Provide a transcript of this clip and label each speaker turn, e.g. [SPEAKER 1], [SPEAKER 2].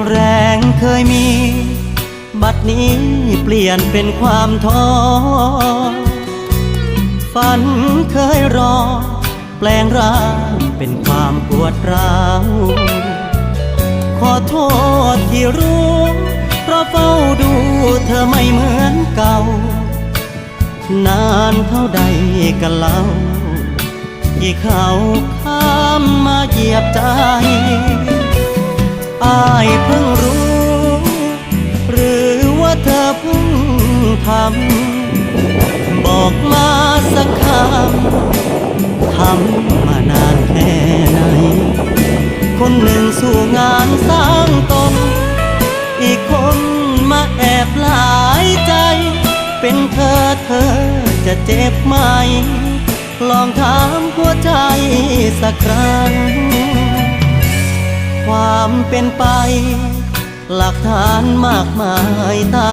[SPEAKER 1] แรงเคยมีบัดนี้เปลี่ยนเป็นความท้อฝันเคยรอแปลงร่างเป็นความปวดร้าวขอโทษที่รู้เพราะเฝ้าดูเธอไม่เหมือนเก่านานเท่าใดกันเล่าที่เขาข้ามมาเหยียบใจอ้ายเพิ่งรู้หรือว่าเธอเพิ่งทำบอกมาสักคำทำมานานแค่ไหนคนหนึ่งสู่งานสร้างตนอีกคนมาแอบหลายใจเป็นเธอจะเจ็บไหมลองถามหัวใจสักครั้งความเป็นไปหลักฐานมากมายตา